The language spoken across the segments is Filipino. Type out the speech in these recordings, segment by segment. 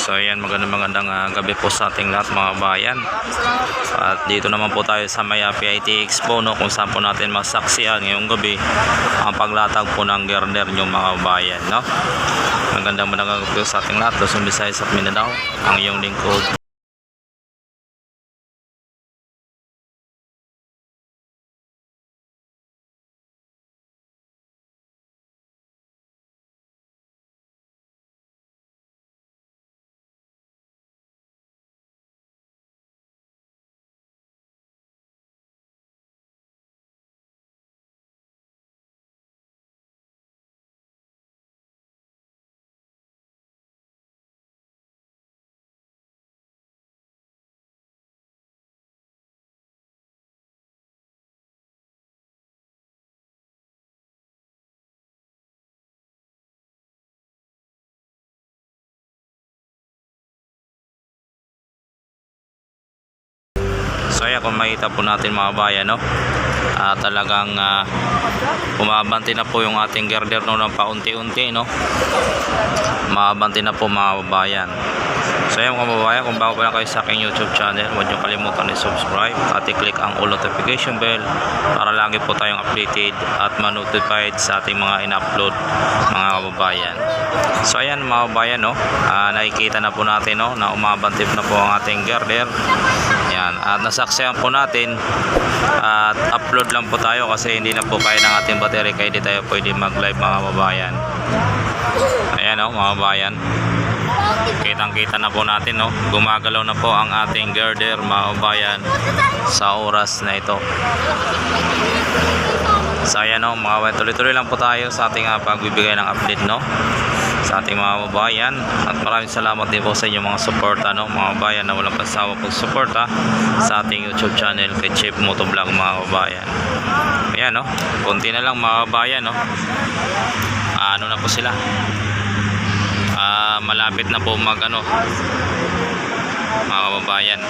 So ayan, magandang gabi po sa ating lahat mga bayan. At dito naman po tayo sa may PIT Expo, no, kung saan po natin masaksihan ngayong gabi ang paglatag po ng girder nyo mga bayan, no. Magandang gabi po sa ating lahat, Luzon, Visayas at Mindanao. Ang iyong lingkod. So ayan, kung makita po natin mga bayan, no, talagang bumabanti na po yung ating girder, no, ng paunti-unti, no. Mabanti na po mga bayan. So ayan mga babayan, kung bago pa lang kayo sa aking YouTube channel, huwag nyo kalimutan i-subscribe at i-click ang all notification bell para lagi po tayong updated at ma-notified sa ating mga in-upload mga kababayan. So ayan mga kababayan, no, nakikita na po natin, no, na umabantip na po ang ating girder. Yan, at nasaksihan po natin at upload lang po tayo kasi hindi na po kaya ng ating battery, kaya hindi tayo pwede mag-live mga kababayan. Ayan, no, mga kababayan, kitang kita na po natin, no, gumagalaw na po ang ating girder mga kababayan sa oras na ito. So ayan, no, mga kababayan, tuloy-tuloy lang po tayo sa ating pagbibigay ng update, no, sa ating mga kababayan. At maraming salamat din po sa inyong mga suporta, no, mga kababayan, na walang pasawa pagsuporta sa ating YouTube channel kay Chief Motovlog mga kababayan. Ayan, no, konti na lang mga kababayan, no, ano na po sila, malapit na po mag mga kababayan.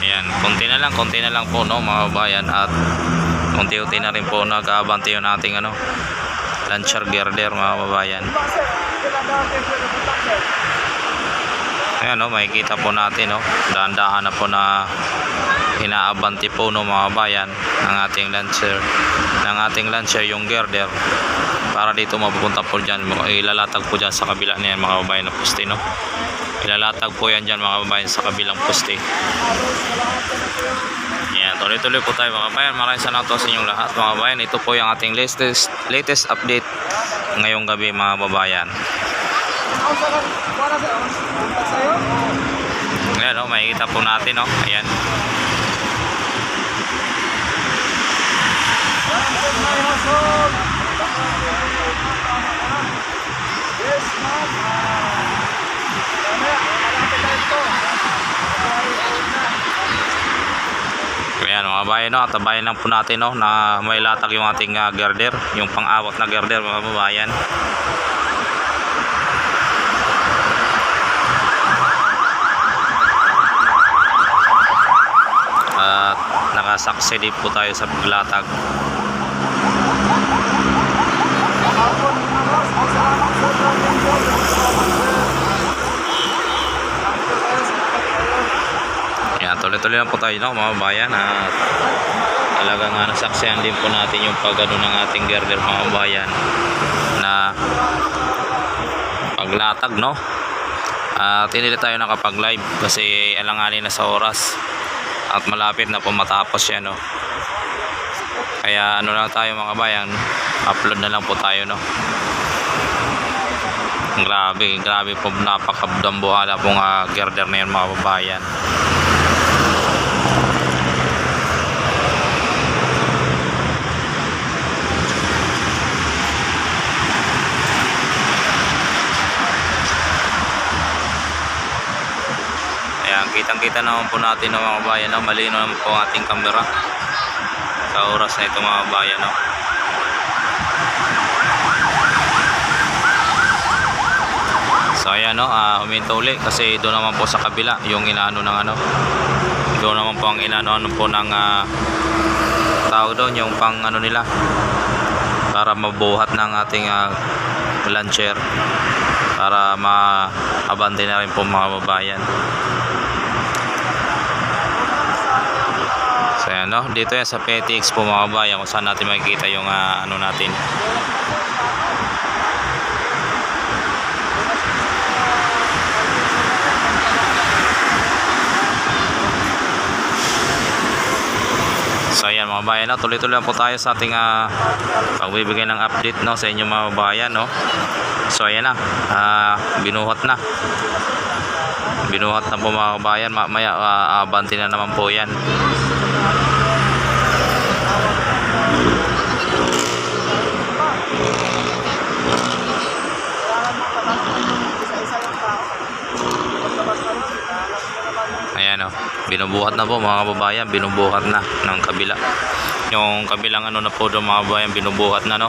Ayan, konti na lang po, no, mga kababayan, at unti-unti na rin po nag-aabante yung ating launcher girder mga kababayan. Ayan, no, makikita po natin, no, dahan-dahan na po na inaabante po, no, mga kababayan, ng ating launcher yung girder, para dito mapupunta po dyan, ilalatag po dyan sa kabila niyan mga kababayan na poste, no. Ilalatag po yan dyan mga kababayan sa kabilang poste. Yan, tuloy-tuloy po tayo mga kababayan. Maraming salamat sa inyong lahat mga kababayan. Ito po yung ating latest update ngayong gabi mga kababayan. Ayan, no, makikita po natin, no. Ayan. Ayan mga kababayan, no, tabayan lang po natin, no, na may latag yung ating girder, yung pang-awak na girder mga kababayan. At nakasaksi din po tayo sa paglatag. Tuloy-tuloy lang po tayo, no, mga kababayan, at talagang nasaksihan din po natin yung pagano ng ating girder mga kababayan na paglatag, no. At hindi tayo nakapag live kasi alanganin na sa oras at malapit na po matapos yan, no. Kaya ano lang tayo mga kababayan, upload na lang po tayo, no. Grabe po, napakabdambuhala pong girder na yan mga kababayan. Kitang-kita naman po natin, no, mga kabayan, no, malino naman po ang ating camera sa oras na ito mga kabayan, no. So ayan, no, huminto uli kasi doon naman po sa kabila yung inaano ng doon naman po ang inaano po ng tao doon, yung pang nila para mabuhat ng ating launcher para maabante na rin po mga babayan. So yan, no? Dito yan sa PTX po mga babayan kung saan natin makikita yung ano natin. So ayan mga bayan, no? Tuloy-tuloy lang po tayo sa ating pagbibigay ng update, no, sa inyong mga bayan, no? So ayan na, binuhat na po mga bayan. Mamaya abanti na naman po yan. Ayan, oh, binubuhat na po mga babayan, binubuhat na ng kabila. Yung kabilang ano na po doon mga babayan, binubuhat na, no.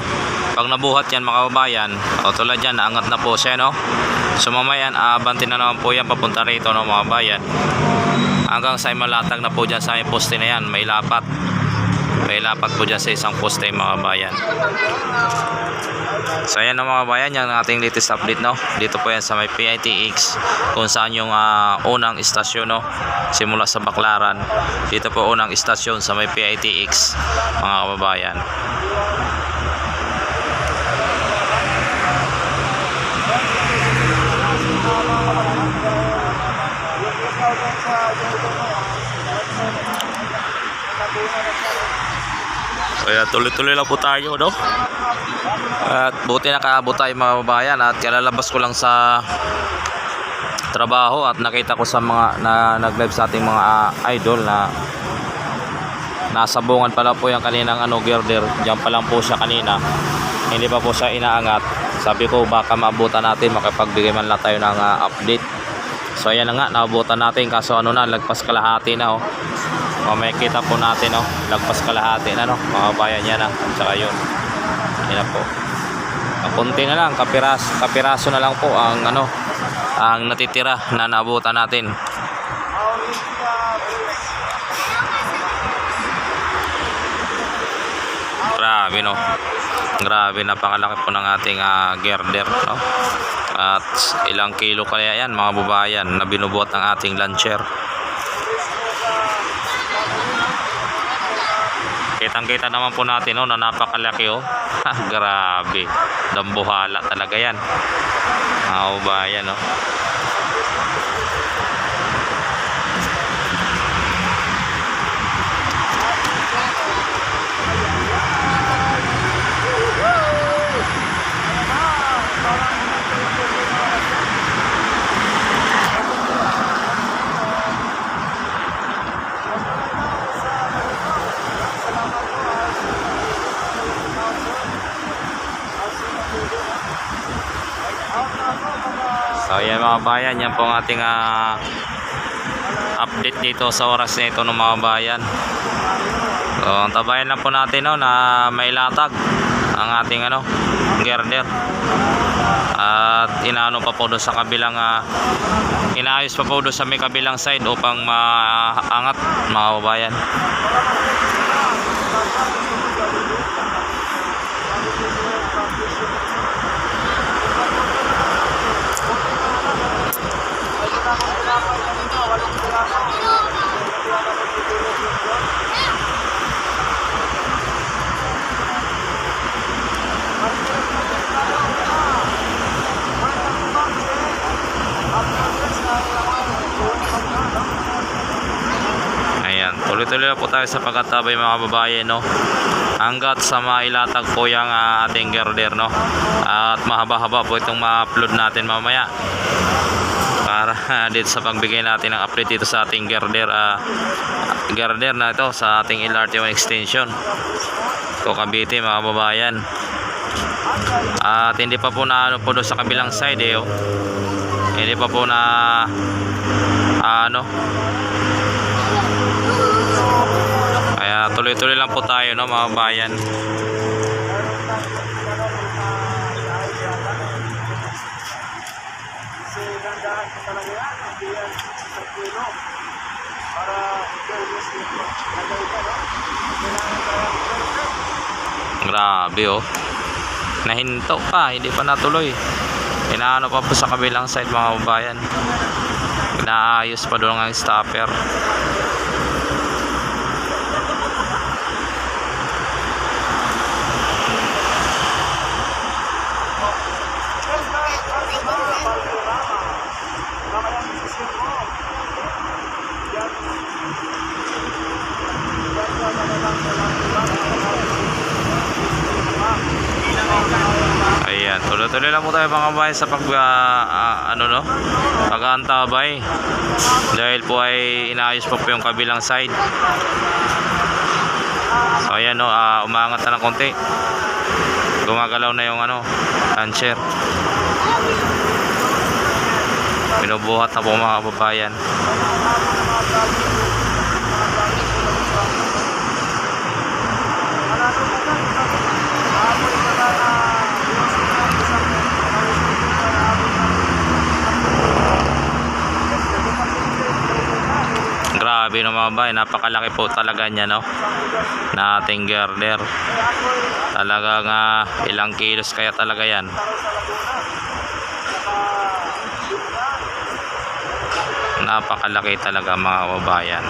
Pag nabuhat yan mga babayan, o tulad yan, naangat na po siya, no. So mamaya abanti na naman po yan papunta rito, no mga babayan. Hanggang sa malatag na po dyan sa poste na yan, may lapat. May lapat po dyan sa isang poste mga babayan. So ayan, no, mga bayan, yung ating latest update, no. Dito po yan sa may PITX, kung saan yung unang istasyon, no, simula sa Baclaran. Dito po unang istasyon sa may PITX mga kababayan. So ayan, tuloy-tuloy lang po tayo, no. At buti nakaabot tayo mga babayan, at kalalabas ko lang sa trabaho at nakita ko sa mga nag-live sa ating mga idol na nasa bungan pala po yung kaninang girder. Diyan pa lang po siya kanina, hindi pa po siya inaangat. Sabi ko baka maabutan natin, makapagbigay man lang tayo ng update. So ayan na nga, naabutan natin, kaso ano na, lagpas kalahati na, oh. Makikita po natin, oh, lagpas kalahati na, no, mga bayan. Yan na, at saka yun, yan na po. Kunti na lang, kapiraso na lang po ang ang natitira na naabutan natin. Grabe, no. Grabe, napakalaki po ng ating girder, no. At ilang kilo kaya yan mga babayan na binubuhat ng ating launcher. Kitang-kita naman po natin, no, na napakalaki, oh. Grabe, dambuhala talaga yan mga babayan, no. So ayan mga bayan, yan po ang ating update dito sa oras na ito ng mga bayan. So tabayan lang po natin, no, na may latag ang ating girder. At inaano pa po doon sa kabilang inaayos pa po doon sa may kabilang side upang maangat mga bayan. Ayan, tuloy-tuloy po tayo sa pagkatabay mga babae, no, hanggat sa mailatag po yung ating girder, no. At mahaba-haba po itong ma-upload natin mamaya para dito sa pagbigay natin ng update dito sa ating girder na ito sa ating LRT1 extension ito Cavite mga babayan. At hindi pa po na po doon sa kabilang side, oh. Hindi pa po na kaya tuloy-tuloy lang po tayo, no, mga bayan. Grabe, oh. nahinto pa, hindi pa natuloy. Inaano pa po sa kabilang side mga kababayan, inaayos pa doon ang stopper. Ayan, tuloy-tuloy lang po tayo mga kababayan sa pag-aantabay, dahil po ay inaayos po yung kabilang side. So ayan, no, umaangat na ng konti, gumagalaw na yung launcher, binubuhat na po mga kababayan. Grabe no mga bahay, napakalaki po talaga niya, no, na ating girder. Talagang ilang kilos kaya talaga yan. Napakalaki talaga mga kababayan.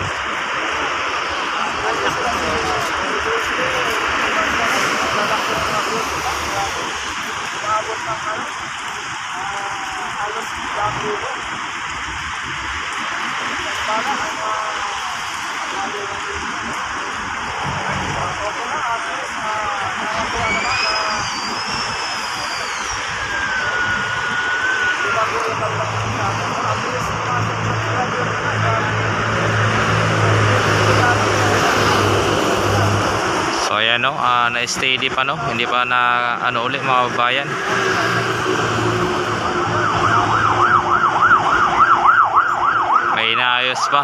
So ayan, no, na-steady pa, no, hindi pa na ulit mga kababayan. May inaayos pa.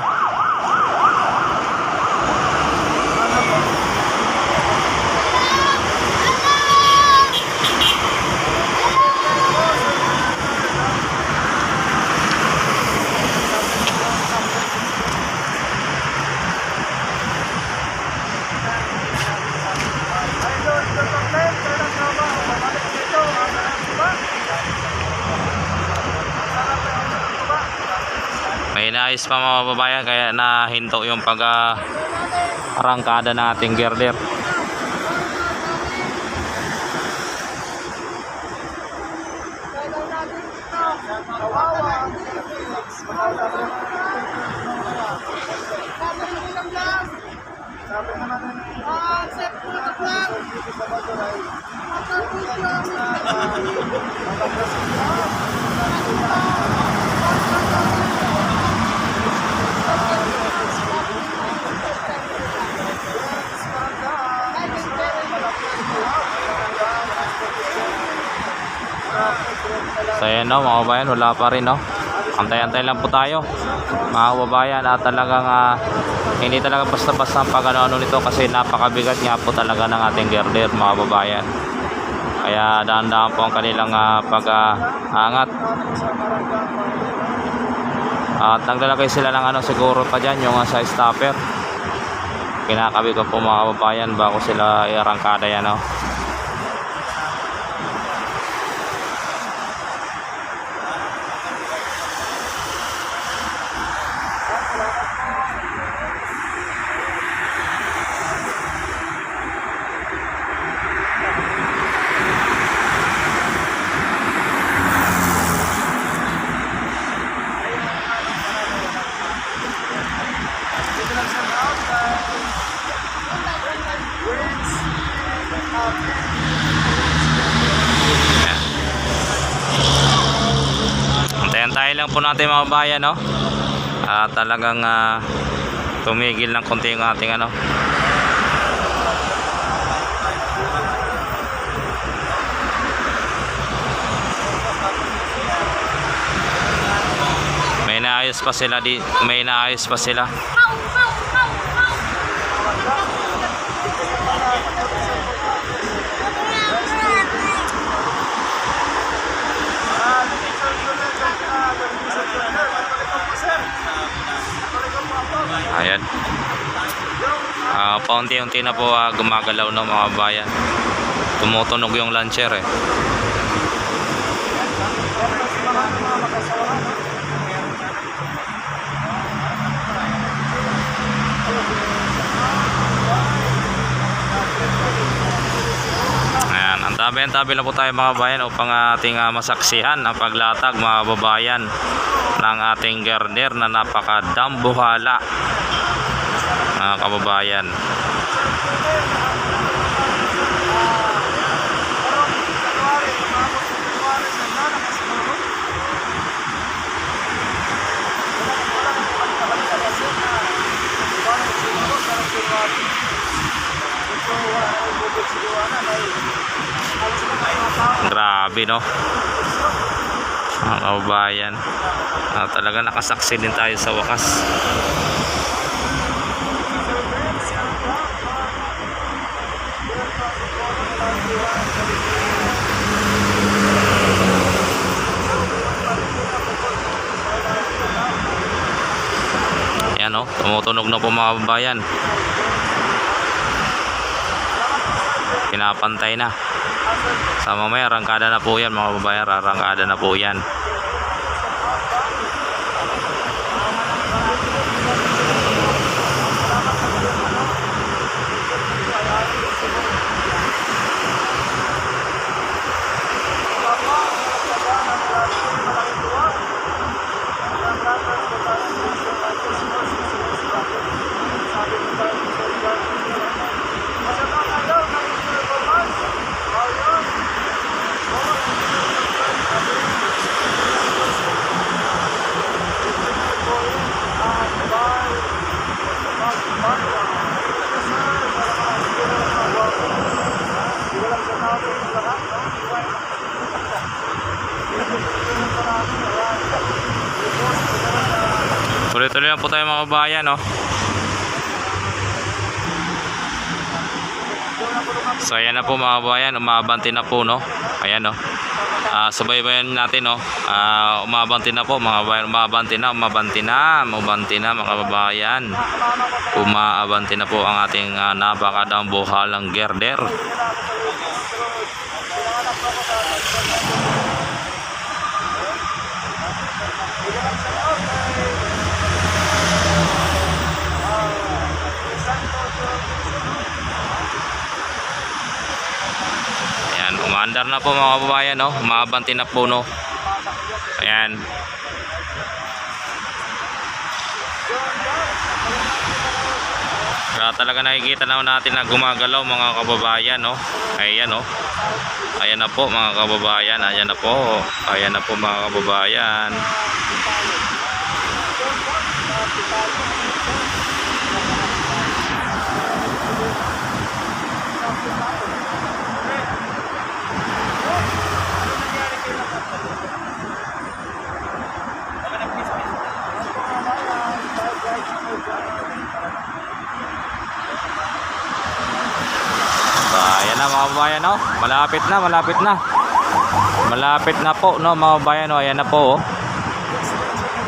May inaayos pa mga kababayan, kaya nahinto yung arangkada ng ating girder. So ayan, no, mga kababayan, wala pa rin, no. Antay-antay lang po tayo mga kababayan, at talagang hindi talaga basta-basta ang pag-ano nito, kasi napakabigat nga po talaga ng ating girder mga kababayan. Kaya dahan-dahan po ang kanilang pag-angat. At naglalagay sila ng siguro pa dyan yung sa stopper. Kinakabit ko po mga kababayan bago sila i-arangkada yan, no. Antayin lang po natin mga bayan, no. Talagang tumigil ng konti yung ating may naayos pa sila ayan. Paunti-unti na po gumagalaw ng mga bayan. Tumutunog yung launcher eh. Ayan, antabi na po tayo mga kababayan upang ating masaksihan ang paglatag mga kababayan ng ating girder na napakadambuhala mga kababayan. Grabe no mga kababayan, talaga nakasaksi din tayo sa wakas. Yan no, tumutunog na po mga kababayan. Pinapantay na. Sa mamaya arangkada na po yan mga kababayan, arangkada na po yan. Tuloy-tuloy lang po tayo mga kabayan no. So ayan na po mga kabayan, umabanti na po no. Ayan no. Subaybayan natin no. Umabanti na po mga kabayan, umabanti na mga kababayan. Umaabanti na po ang ating napakadambuhalang girder. Umaandar na po mga kababayan no, umabanti na po no. Ayan. Kaya talaga nakikita naman natin na gumagalaw mga kababayan no. Ayan no. Ayan na po mga kababayan, ayan na po. Ayan na po mga kababayan. Ayan na mga kababayan no, malapit na po no mga kababayan no. Ayan na po oh.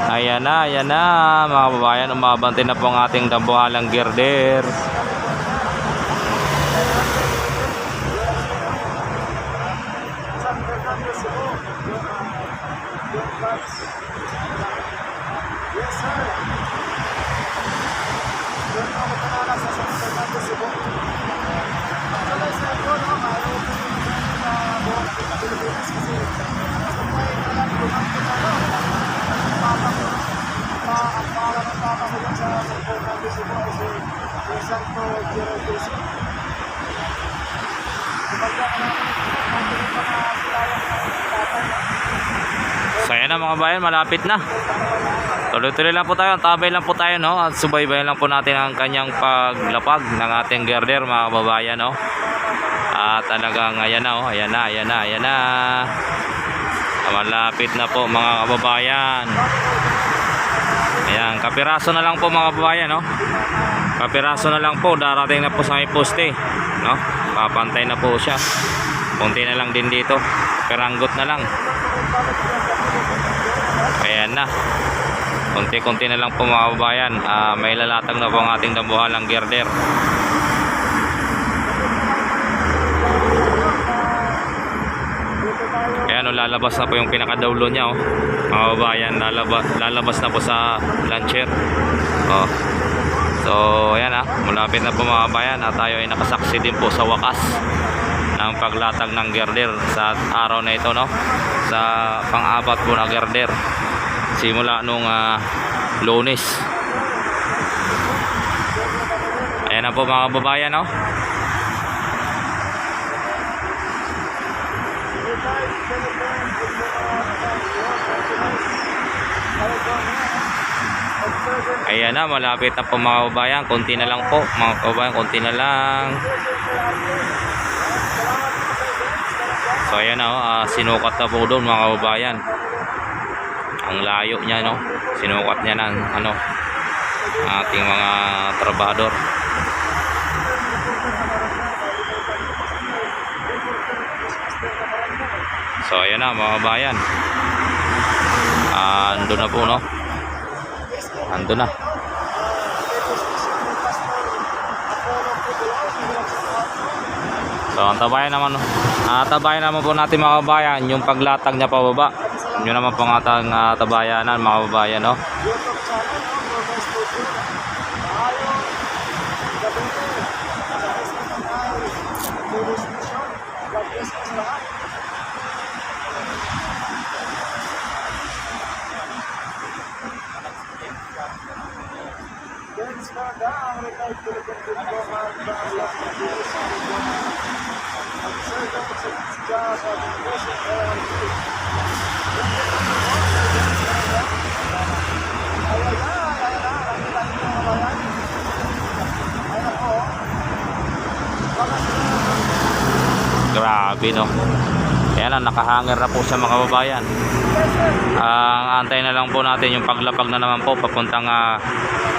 Ayan na mga kababayan, umabanti na po ang ating dambuhalang girder. So ayan na mga bayan, malapit na. Tuloy-tuloy lang po tayo, tabay lang po tayo no, at subaybayan lang po natin ang kanyang paglapag ng ating girder mga kababayan no. At talagang ayan na oh, ayan na. Malapit na po mga kababayan. Ayan, kapiraso na lang po mga kababayan no. Kapiraso na lang po, darating na po sa may poste no. Papantay na po siya. Kunti na lang din dito. Peranggot na lang. Ayan na. Kunti-kunti na lang po mga kababayan. May lalatag na po ang ating dambuhalang girder. Ayan, lalabas na po yung pinakadaulo niya, oh. Mga kababayan, lalabas na po sa launcher. Oh. So, ayan, malapit na po mga kababayan, at tayo ay nakasaksi din po sa wakas ng paglatag ng girder sa araw na ito, no? Sa pang-apat po na girder simula nung Lunes. Ayan na po mga kababayan, no? Ayan na, malapit na po mga kababayan. Konti na lang po mga kababayan, konti na lang. So ayan na, sinukat na po doon mga kababayan. Ang layo niya, no? Sinukat niya ng ating mga trabahador. So ayan na mga kababayan. Andun na po, no? Andun na. So tabayan naman po natin mga kababayan yung paglatag niya pababa. Yun naman po ang ating tabayanan mga kababayan, no? Grabe, no? Kaya lang, nakahanger na po siya mga kababayan. Ang antay na lang po natin yung paglapag na naman po papuntang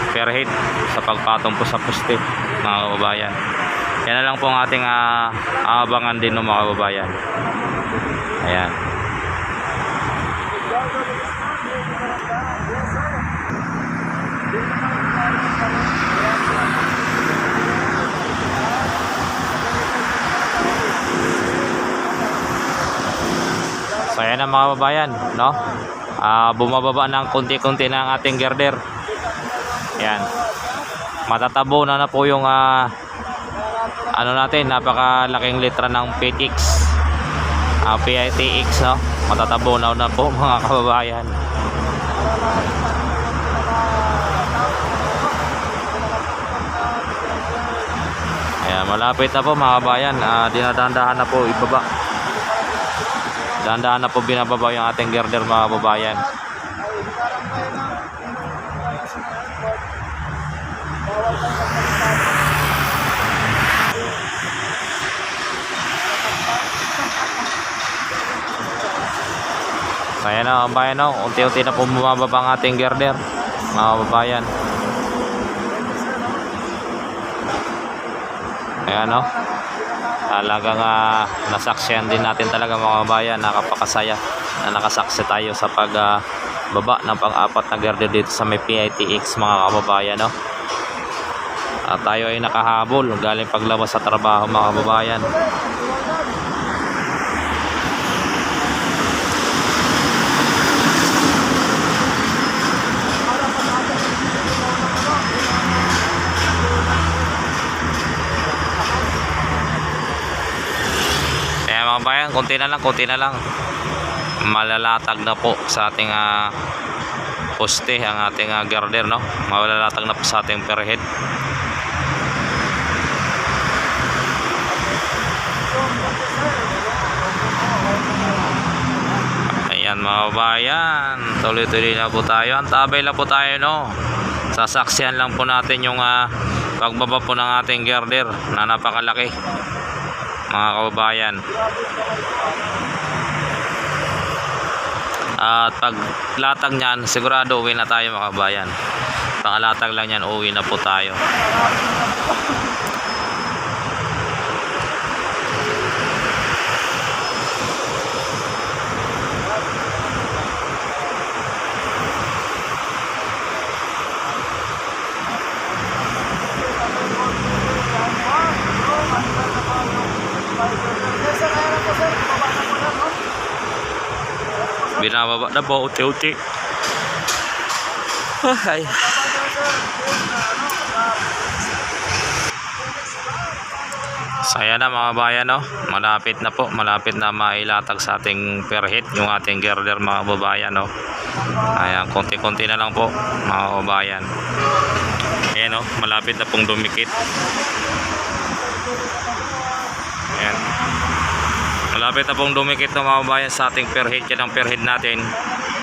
Fairhead sa pagpatong po sa poste mga kababayan. Yan na lang po ang ating abangan din, no, mga kababayan. Ayan. So ayan na mga kababayan, no? Bumababa ng konti-konti na ang ating girder. Ayan. Matatabo na po yung natin, napakalaking litra ng PTX. PITX, no? Matatabo na po mga kababayan. Ayan, malapit na po mga kababayan. Dinadahan na po ibaba. Dahan-dahan na po binababa yung ating girder mga kababayan. Kaya na kababayan, no? Unti-unti na po bumababa ang ating girder mga kababayan. Ayan, no? Talagang nasaksihan din natin talaga mga kababayan, nakapakasaya na nakasaksi tayo sa pagbaba ng pang-apat na girder dito sa may PITX mga kababayan, no? At tayo ay nakahabol galing paglabas sa trabaho mga kababayan. Mga bayan, konti na lang malalatag na po sa ating poste ang ating girder, no? Malalatag na po sa ating Fairhead. Ayan mga bayan, tuloy-tuloy na po tayo, antabay lang po tayo, no? Sasaksihan lang po natin yung pagbaba po ng ating girder na napakalaki mga kababayan. At paglatag niyan, sigurado uwi na tayo mga kababayan. Pakalatag lang yan, uwi na po tayo. Binababa na po unti-unti. Ay. Saya na mga bayan, no? Malapit na po, malapit na mailatag sa ating perhit yung ating girder mga babayan, no? Ayan, konti-konti na lang po mga babayan. Ayan, no? Malapit na pong dumikit. Ayan. Malapit na pong dumikit ng mga babayan sa ating perhit. Yan ang perhit natin.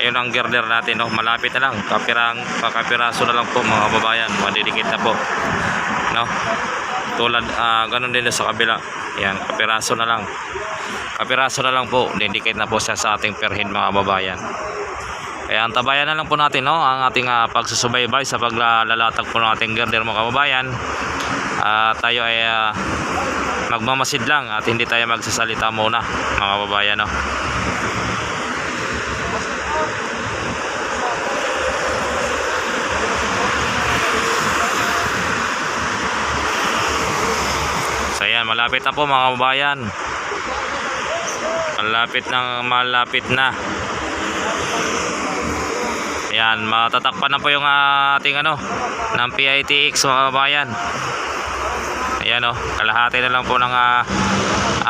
Ayun ang girder natin, no? Malapit na lang, kakapiraso na lang po mga babayan, madidikit na po, no? Tulad ganun din sa kabila. Yan, kapiraso na lang po, didikit na po siya sa ating perhit mga babayan. Kaya antabayan na lang po natin, no, ang ating pagsusubaybay sa paglalatag po ng ating girder mga kababayan. Tayo ay magmamasid lang at hindi tayo magsasalita muna mga kababayan, no. So ayan, malapit na po mga kababayan. Malapit na. Ayan, matatakpan na po yung ating ng PITX mga kababayan. Ayan, kalahati na lang po ng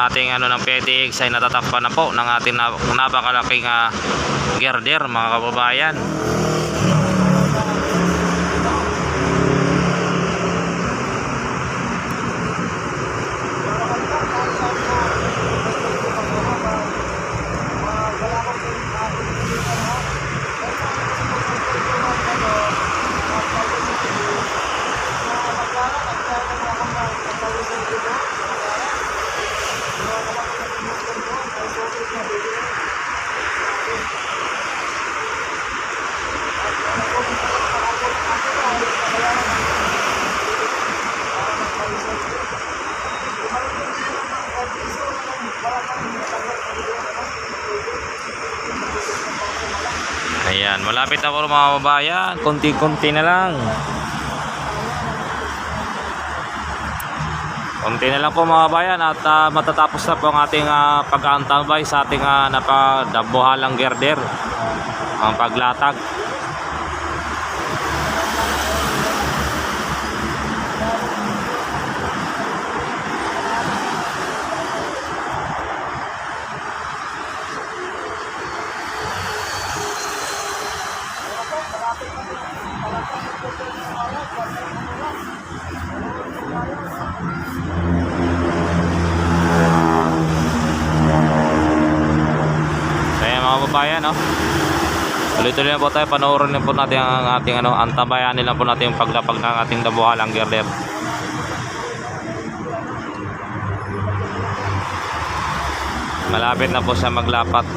ating ng PITX ay natatakpan na po ng ating napakalaking girder mga kababayan. Ayan, malapit na po mga kababayan, konti-konti na lang. Konti na lang po mga kababayan at matatapos na po ang ating pag-aantabay sa ating napadabuhalang girder, ang paglatag. Bayan, no? Tuloy-tuloy na po tayo, panoorin na po natin ang ating antabayan nila po natin yung paglapag ng ating dabuhalang girder. Malapit na po siya maglapat.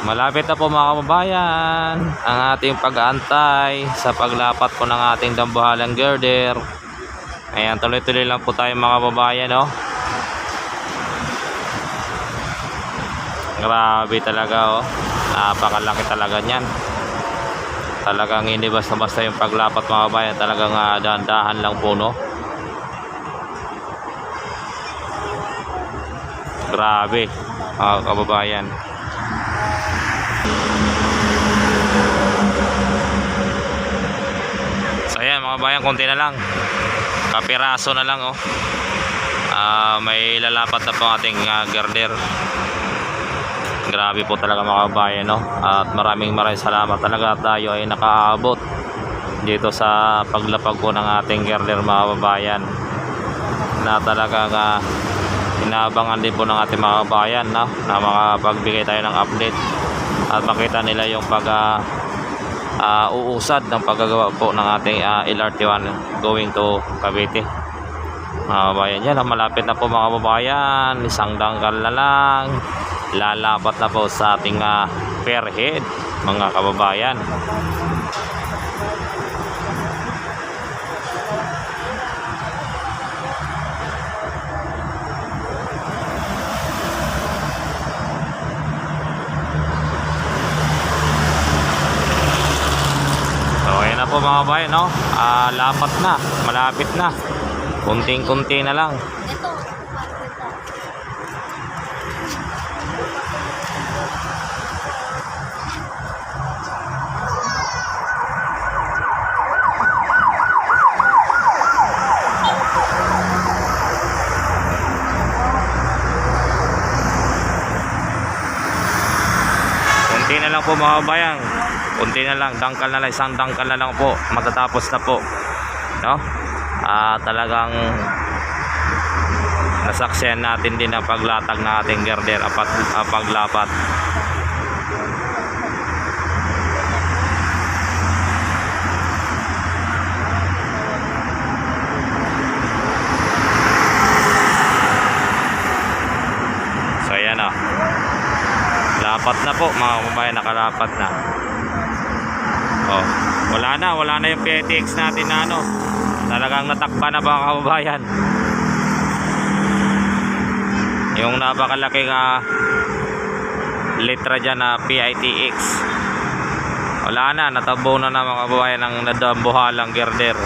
Malapit na po mga kababayan ang ating pag-aantay sa paglapat po ng ating dambuhalang girder. Ayan, tuloy-tuloy lang po tayo mga kababayan, no? Grabe talaga, napakalaki talaga niyan. Talagang hindi basta-basta yung paglapat mga kababayan, talagang dahan-dahan lang po, no? Grabe mga kababayan. So ayan mga bayan, konti na lang, kapiraso na lang oh. May lalapat na po ang ating girder. Grabe po talaga mga kabayan, no? At maraming salamat talaga at tayo ay nakaabot dito sa paglapag po ng ating girder mga kabayan, na talagang inaabangan din po ng ating mga kabayan, no? Na makapagbigay tayo ng update at makita nila yung uusad ng paggagawa po ng ating LRT1 going to Cavite mga kabayan. Yan, malapit na po mga kabayan, isang dangkal na lang, lalapat na po sa ating per head mga kababayan. So ayan na po mga kabayan, no? Lapat na, malapit na, kunting-kunti na lang. Kunti na lang po mga kabayan, kunti na lang, dangkal na lang, isang dangkal na lang po, matatapos na po, no? Talagang nasaksihan natin din ang paglatag ng ating girder at paglapat. So ayan na, lapat na po mga kabayan, nakalapat na. Oh, wala na yung PTX natin na ano, talagang natakpan na mga kababayan. Yung napakalaking litra dyan na PITX, wala na, natabo na mga kababayan ng nadambuhalang girder.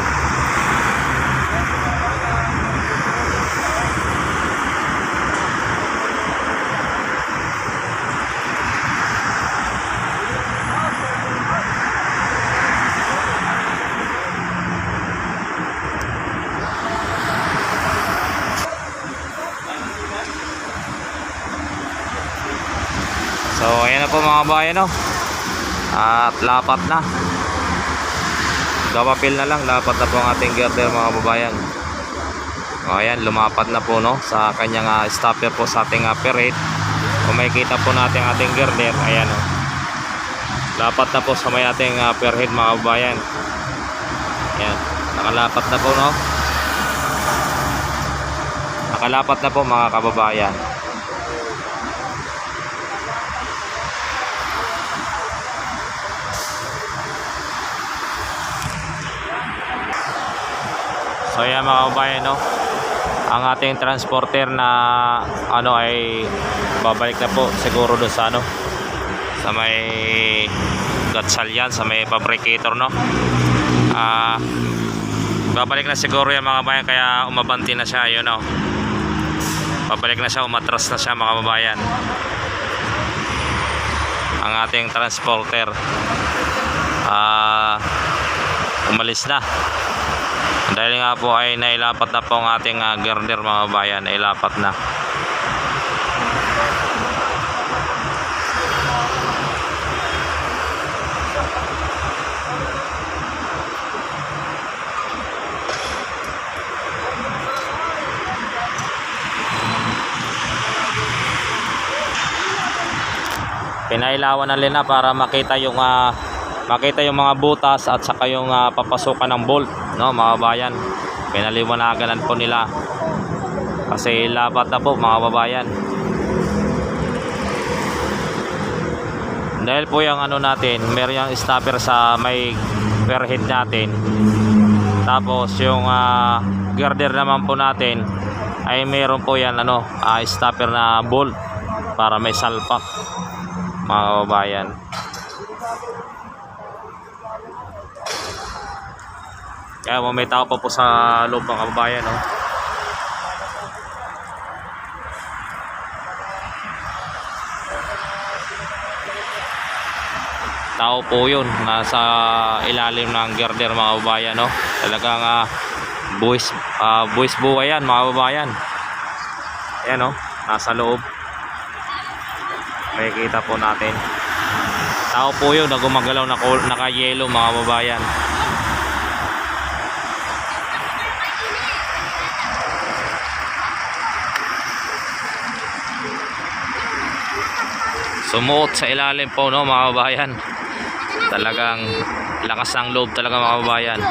So ayan na po mga kabayan, no? At lapat na, gawapil na lang, lapat na po ang ating girder mga kababayan. O ayan, lumapat na po, no, sa kanyang stopper po sa ating per head. Kung makikita po natin ating girder, ayan, no, lapat na po sa may ating per head mga kababayan. Ayan, nakalapat na po, no, nakalapat na po mga kababayan. So ayan mga kabayan, no, ang ating transporter na ano ay babalik na po siguro doon sa ano, sa may Gatchalian, sa may fabricator, no. Babalik na siguro yan mga kabayan, kaya umabanti na siya, yun, no. Babalik na siya, umatras na siya mga kabayan, ang ating transporter. Umalis na dahil nga po ay nailapat na po ang ating girder mga kabayan, nailapat na. Pinailawan na nila para makita yung mga butas at saka yung papasukan ng bolt, no mga kabayan. Pinaliwanagan po nila kasi lapat na po mga kabayan. Dahil po yung ano natin, meron yung stopper sa may per head natin, tapos yung girder naman po natin ay meron po yan ano, stopper na bolt para may salpak mga kababayan. Kaya may tao pa po sa loob ng kababayan, no? tao po yun, nasa ilalim ng girder mga kababayan, no? Talagang buwis buhay yan mga kababayan. Ayan, no? Nasa loob, makikita po natin tao po yun na gumagalaw, naka-yellow mga kababayan. Sumuot sa ilalim po, no mga kababayan. Talagang lakas ng loob talaga mga kababayan.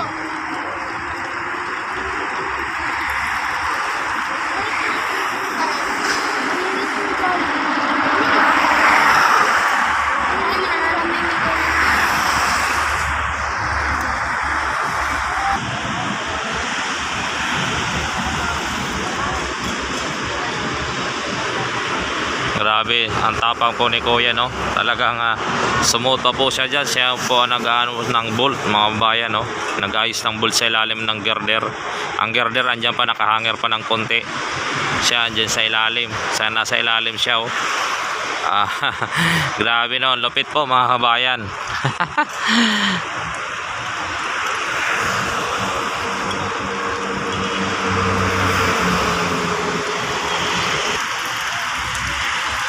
Grabe, ang tapang po ni Kuya, no? Talagang sumuot pa po siya dyan. Siya po ang nag-ano ng bolt mga kababayan, no? Nag-ayos ng bolt sa ilalim ng girder. Ang girder andyan pa, nakahanger pa ng konti. Siya andyan sa ilalim. Nasa ilalim siya, oh. Grabe, no? Lupit po mga kababayan.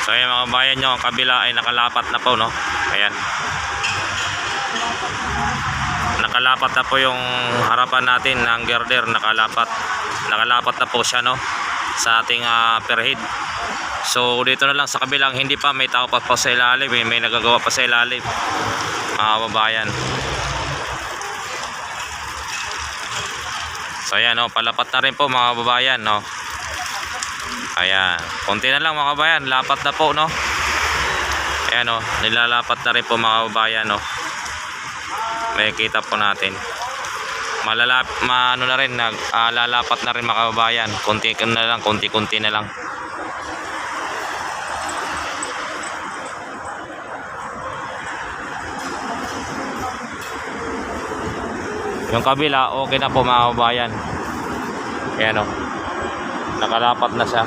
So ayan mga kabayan nyo, ang kabila ay nakalapat na po, no? Ayan, nakalapat na po yung harapan natin ng girder. Nakalapat na po siya, no? Sa ating perhead. So dito na lang sa kabilang, hindi pa, may tao pa po sa ilalim, may nagagawa pa sa ilalim mga kababayan. So ayan, no? Palapat na rin po mga kababayan, no? Ayan, konti na lang mga kabayan, lapat na po, no? Ayan, no, nilalapat na rin po mga kabayan, no? May kita po natin. Ano na rin, lalapat na rin mga kabayan. Konti na lang, konti-konti na lang. Yung kabila, okay na po mga kabayan. Ayan, no? Nakalapat na siya.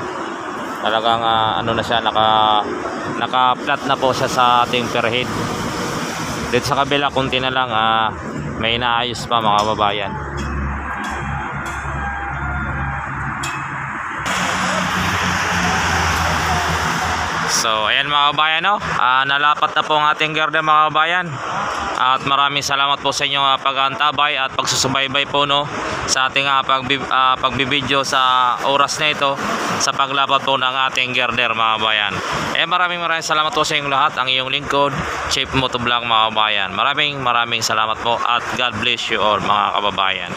Talagang ano na siya, naka-flat na po siya sa ating perhead. Dito sa kabila, kunti na lang, may inaayos pa mga kababayan. So ayan mga kababayan, no? Nalapat na po ang ating girder mga kababayan. At maraming salamat po sa inyong pag-aantabay at pagsusubaybay po, no, sa ating pagbibideo sa oras na ito sa paglapat po ng ating girder mga kababayan. Maraming salamat po sa inyong lahat. Ang iyong lingkod, Chief Motovlog mga kababayan. Maraming salamat po at God bless you all mga kababayan.